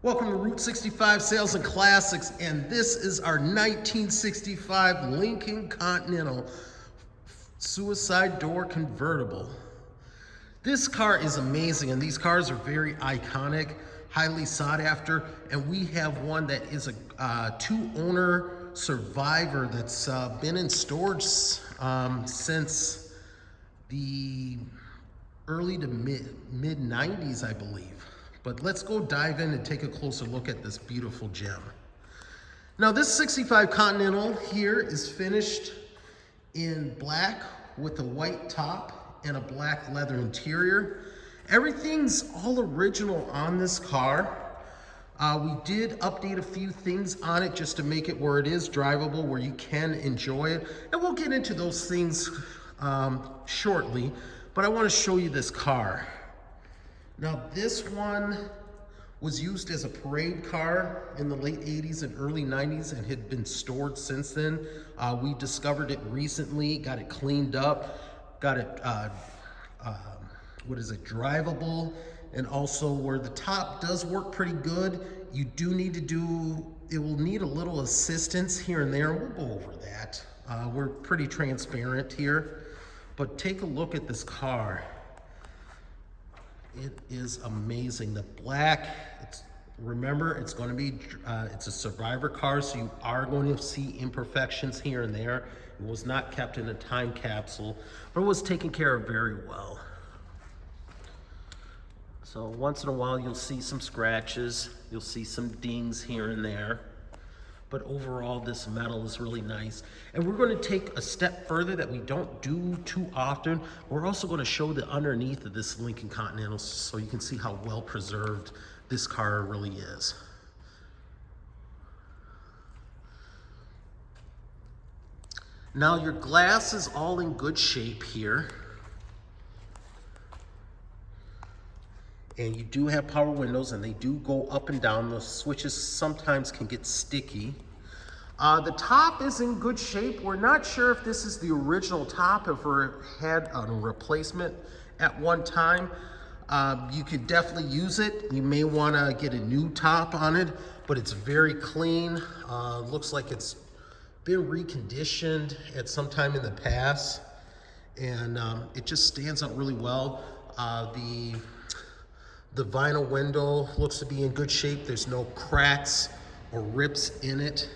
Welcome to Route 65 Sales and Classics, and this is our 1965 Lincoln Continental Suicide Door Convertible. This car is amazing, and these cars are very iconic, highly sought after, and we have one that is a two-owner Survivor that's been in storage since the early to mid 90s, I believe. But let's go dive in and take a closer look at this beautiful gem. Now this 65 Continental here is finished in black with a white top and a black leather interior. Everything's all original on this car. We did update a few things on it just to make it where it is drivable, where you can enjoy it. And we'll get into those things shortly, but I want to show you this car. Now this one was used as a parade car in the late 80s and early 90s and had been stored since then. We discovered it recently, got it cleaned up, got it, drivable, and also where the top does work pretty good, you do need to it will need a little assistance here and there. We'll go over that. We're pretty transparent here, but take a look at this car. It is amazing. The black, remember, it's going to be, it's a Survivor car, so you are going to see imperfections here and there. It was not kept in a time capsule, but it was taken care of very well. So once in a while, you'll see some scratches, you'll see some dings here and there. But overall, this metal is really nice. And we're going to take a step further that we don't do too often. We're also going to show the underneath of this Lincoln Continental so you can see how well preserved this car really is. Now your glass is all in good shape here. And you do have power windows, and they do go up and down. Those switches sometimes can get sticky. The top is in good shape. We're not sure if this is the original top, if we had a replacement at one time. You could definitely use it. You may want to get a new top on it, but it's very clean. Looks like it's been reconditioned at some time in the past, and it just stands out really well. The vinyl window looks to be in good shape. There's no cracks or rips in it.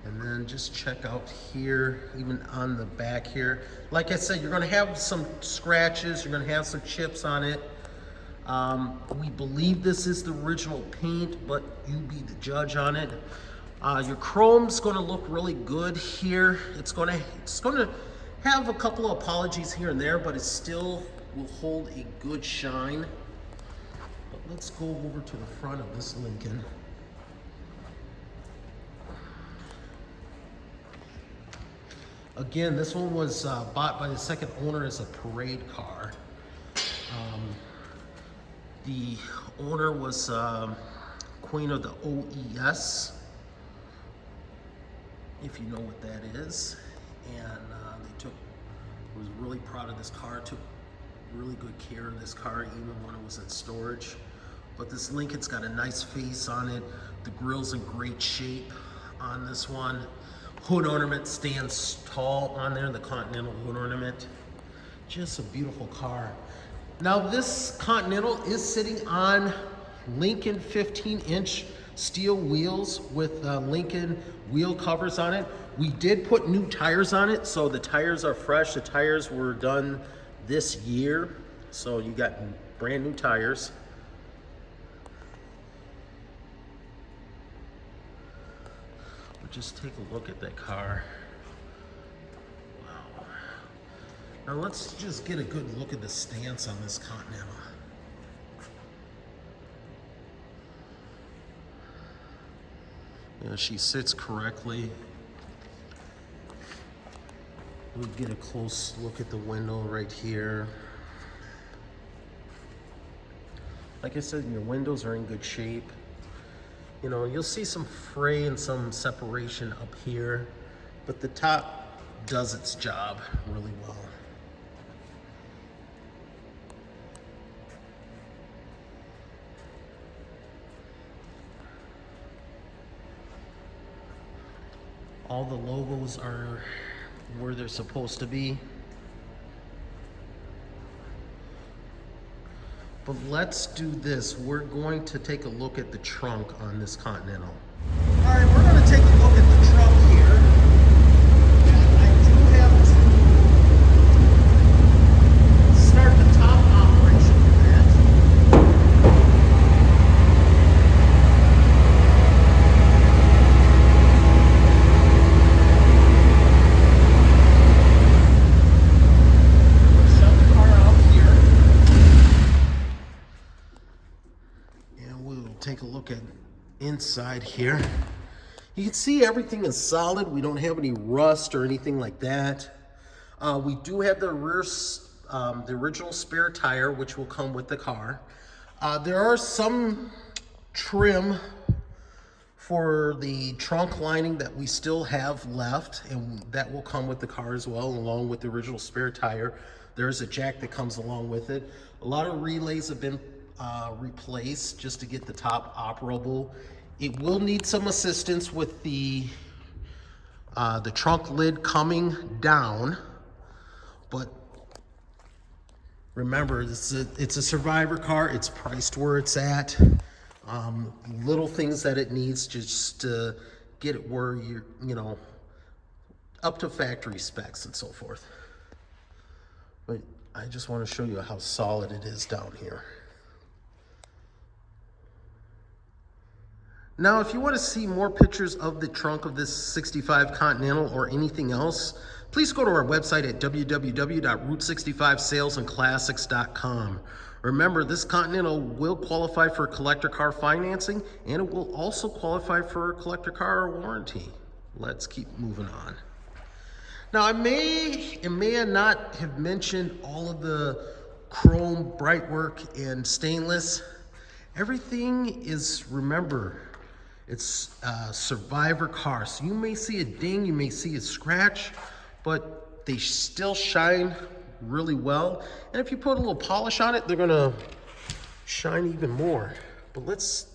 And then just check out here, even on the back here. Like I said, you're gonna have some scratches, you're gonna have some chips on it. We believe this is the original paint, but you be the judge on it. Your chrome's gonna look really good here. It's gonna have a couple of apologies here and there, but it still will hold a good shine. But let's go over to the front of this Lincoln. Again, this one was bought by the second owner as a parade car. The owner was queen of the OES, if you know what that is. And was really proud of this car, took really good care of this car even when it was in storage. But this Lincoln's got a nice face on it. The grille's in great shape on this one. Hood ornament stands tall on there, the Continental hood ornament. Just a beautiful car. Now this Continental is sitting on Lincoln 15-inch steel wheels with Lincoln wheel covers on it. We did put new tires on it, so the tires are fresh. The tires were done this year, so you got brand new tires. Just take a look at that car. Wow. Now let's just get a good look at the stance on this Continental. Yeah, she sits correctly. We'll get a close look at the window right here. Like I said, your windows are in good shape. You know, you'll see some fray and some separation up here, but the top does its job really well. All the logos are where they're supposed to be. But let's do this. We're going to take a look at the trunk on this Continental. All right, we're going to take a look at the trunk here. And I do have to start the top operation for that. Shut the car out here. And we'll take a look at inside here. You can see everything is solid. We don't have any rust or anything like that. We do have the rear, the original spare tire, which will come with the car. There are some trim for the trunk lining that we still have left, and that will come with the car as well, along with the original spare tire. There's a jack that comes along with it. A lot of relays have been replaced just to get the top operable. It will need some assistance with the trunk lid coming down, but remember, it's a survivor car. It's priced where it's at. Little things that it needs just to get it where you're, up to factory specs and so forth. But I just want to show you how solid it is down here. Now, if you want to see more pictures of the trunk of this 65 Continental or anything else, please go to our website at www.route65salesandclassics.com. Remember, this Continental will qualify for collector car financing, and it will also qualify for collector car warranty. Let's keep moving on. Now, I may not have mentioned all of the chrome, bright work, and stainless. Everything is, remember, it's a survivor car. So you may see a ding, you may see a scratch, but they still shine really well. And if you put a little polish on it, they're gonna shine even more. But let's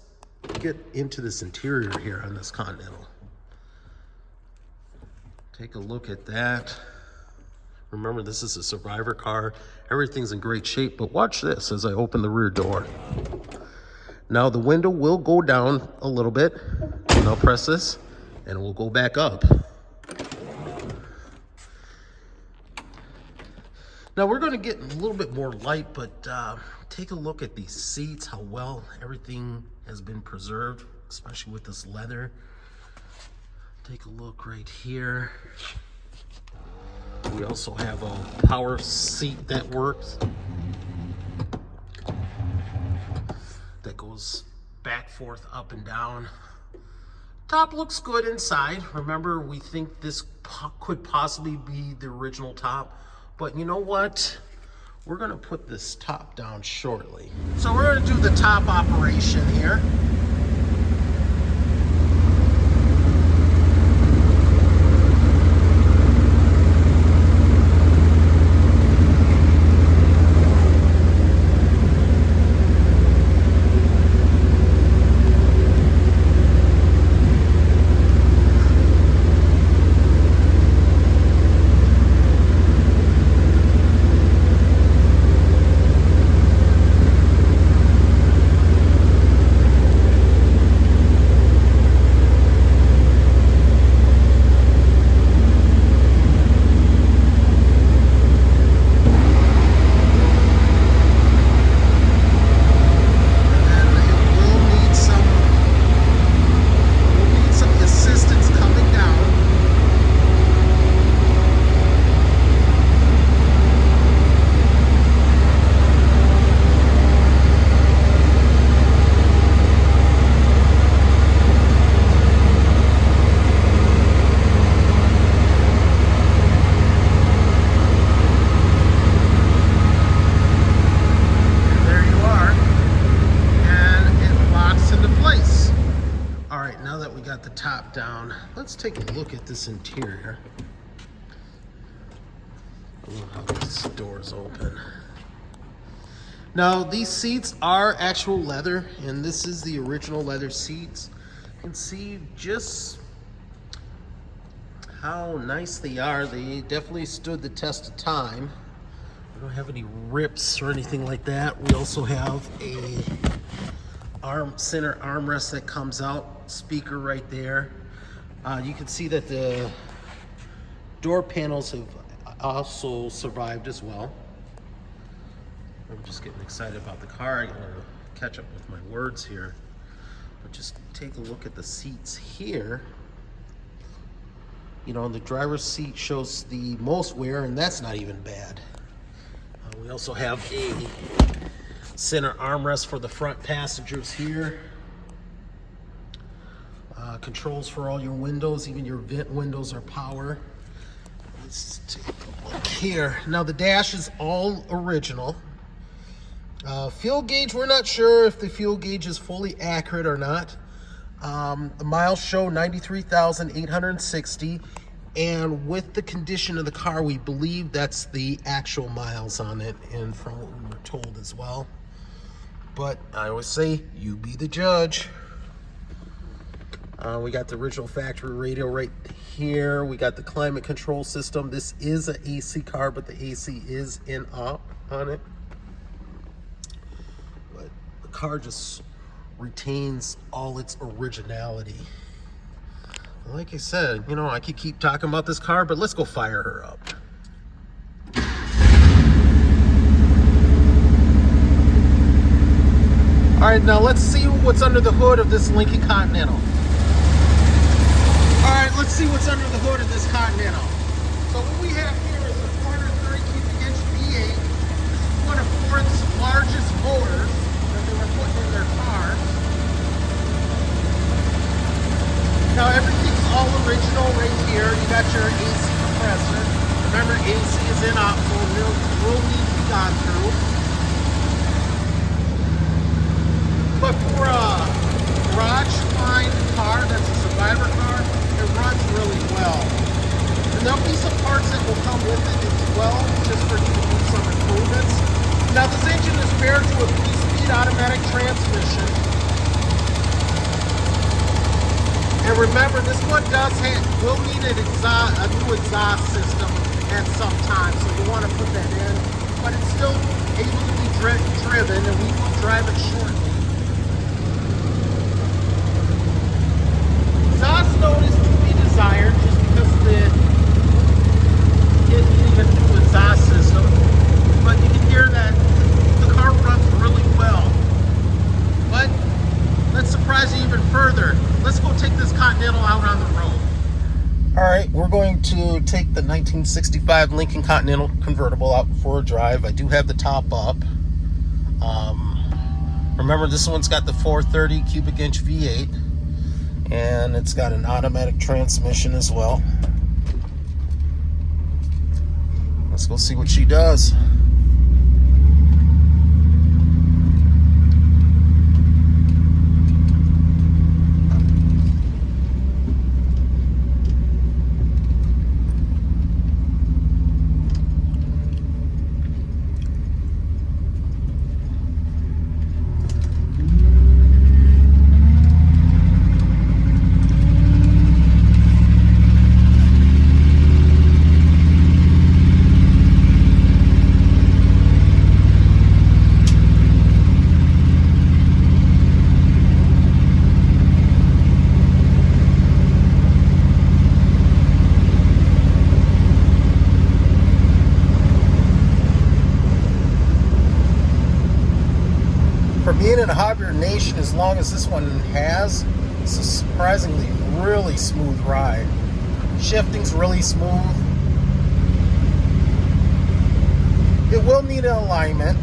get into this interior here on this Continental. Take a look at that. Remember, this is a survivor car. Everything's in great shape, but watch this as I open the rear door. Now the window will go down a little bit, and I'll press this, and we'll go back up. Now we're going to get a little bit more light, but take a look at these seats, how well everything has been preserved, especially with this leather. Take a look right here. We also have a power seat that works. That goes back, forth, up and down. Top looks good inside. Remember, we think this could possibly be the original top, but you know what? We're gonna put this top down shortly. So we're gonna do the top operation here. Down. Let's take a look at this interior. Oh, how this door's open. Now, these seats are actual leather, and this is the original leather seats. You can see just how nice they are. They definitely stood the test of time. We don't have any rips or anything like that. We also have a center armrest that comes out, speaker right there. You can see that the door panels have also survived as well. I'm just getting excited about the car. I gotta catch up with my words here. But just take a look at the seats here. You know, the driver's seat shows the most wear, and that's not even bad. We also have a center armrest for the front passengers here. Controls for all your windows, even your vent windows are power. Let's take a look here. Now the dash is all original. Fuel gauge, we're not sure if the fuel gauge is fully accurate or not. The miles show 93,860, and with the condition of the car, we believe that's the actual miles on it, and from what we were told as well. But I always say, you be the judge. We got the original factory radio right here. We got the climate control system. This is an AC car, but the AC is in op on it. But the car just retains all its originality. Like I said, you know, I could keep talking about this car, but let's go fire her up. All right, now let's see what's under the hood of this Lincoln Continental. All right, let's see what's under the hood of this Continental. So what we have here is a 430 cubic inch V8. This is one of Ford's largest motors that they were putting in their cars. Now everything's all original right here. You got your AC compressor. Remember, AC is inoperable. Will need to be gone through. But for a garage line car that's a survivor car, it runs really well. And there'll be some parts that will come with it as well, just for you to do some improvements. Now this engine is paired to a 3-speed automatic transmission. And remember, this one will need a new exhaust system at some time, so you want to put that in. But it's still able to be driven, and we will drive it shortly. Exhaust note is to be desired, just because it needs a new exhaust system. But you can hear that the car runs really well. But let's surprise you even further. Let's go take this Continental out on the road. All right, we're going to take the 1965 Lincoln Continental convertible out for a drive. I do have the top up. Remember, this one's got the 430 cubic inch V8, and it's got an automatic transmission as well. Let's go see what she does. For being in a hibernation as long as this one has, it's a surprisingly really smooth ride. Shifting's really smooth. It will need an alignment.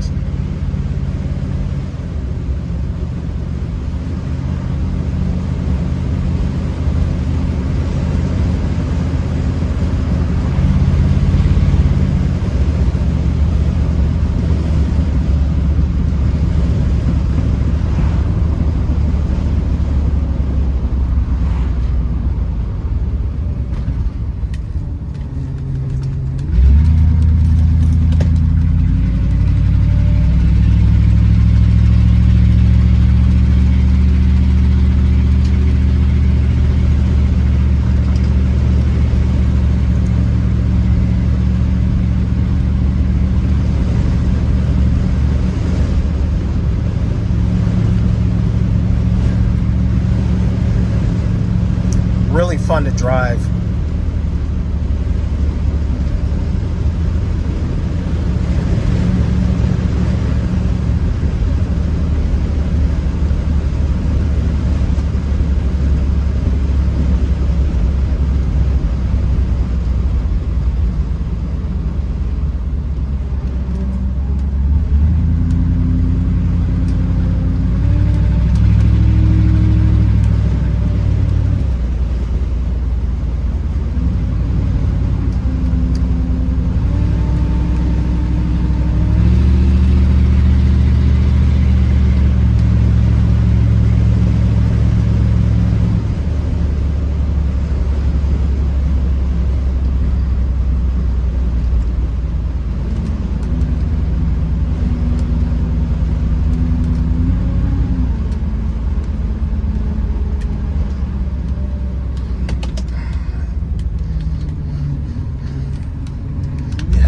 really fun to drive.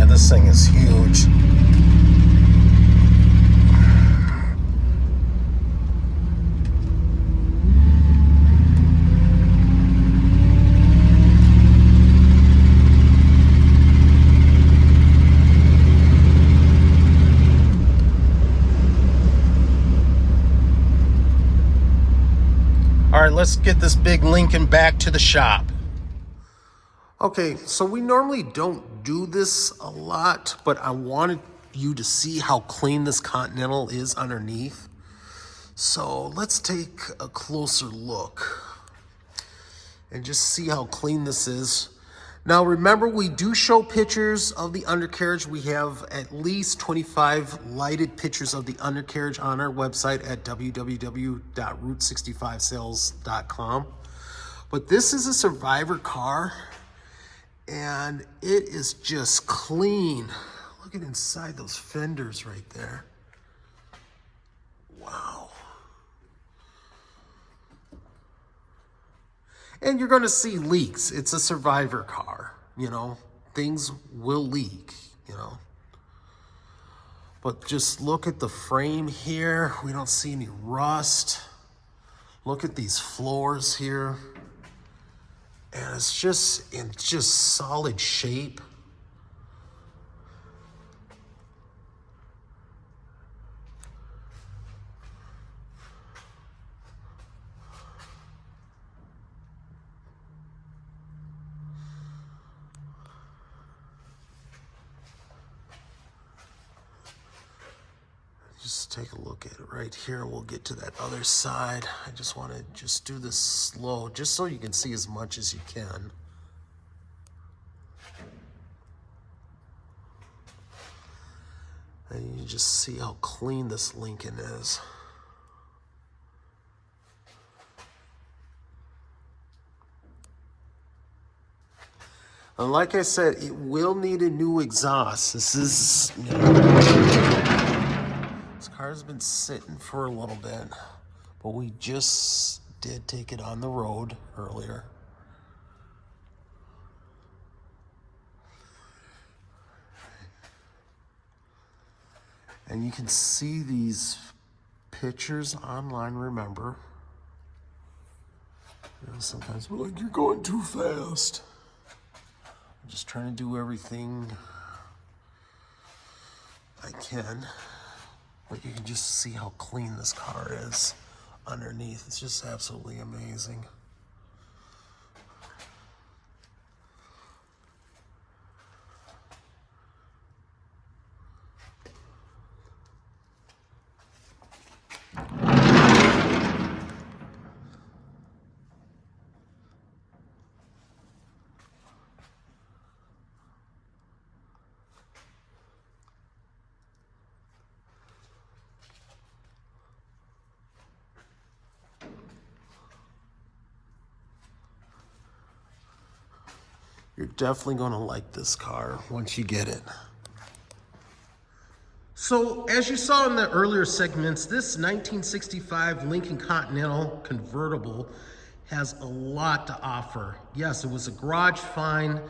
This thing is huge. All right, let's get this big Lincoln back to the shop. Okay, so we normally don't do this a lot, but I wanted you to see how clean this Continental is underneath. So let's take a closer look and just see how clean this is. Now remember, we do show pictures of the undercarriage. We have at least 25 lighted pictures of the undercarriage on our website at www.route65sales.com. But this is a survivor car, and it is just clean. Look at inside those fenders right there. Wow. And you're gonna see leaks. It's a survivor car, you know. Things will leak, you know. But just look at the frame here. We don't see any rust. Look at these floors here. And it's just in solid shape. Just take a look at it right here. We'll get to that other side. I just want to do this slow, just so you can see as much as you can. And you just see how clean this Lincoln is. And like I said, it will need a new exhaust. This is, you know, this car's been sitting for a little bit, but we just did take it on the road earlier. And you can see these pictures online, remember. You know, sometimes we're like, you're going too fast. I'm just trying to do everything I can. But you can just see how clean this car is underneath. It's just absolutely amazing. You're definitely going to like this car once you get it. So, as you saw in the earlier segments, this 1965 Lincoln Continental convertible has a lot to offer. Yes, it was a garage find.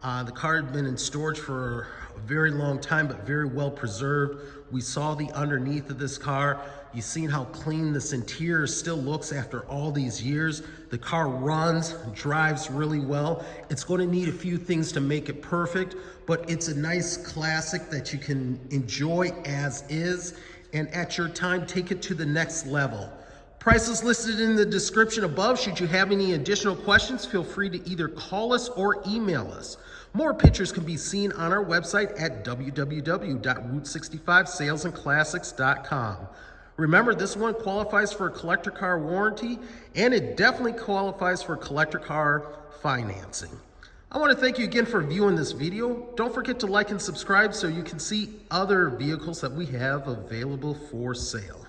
The car had been in storage for a very long time, but very well preserved. We saw the underneath of this car. You've seen how clean this interior still looks after all these years. The car runs, drives really well. It's going to need a few things to make it perfect, but it's a nice classic that you can enjoy as is, and at your time, take it to the next level. Price is listed in the description above. Should you have any additional questions, feel free to either call us or email us. More pictures can be seen on our website at www.route65salesandclassics.com. Remember, this one qualifies for a collector car warranty, and it definitely qualifies for collector car financing. I want to thank you again for viewing this video. Don't forget to like and subscribe so you can see other vehicles that we have available for sale.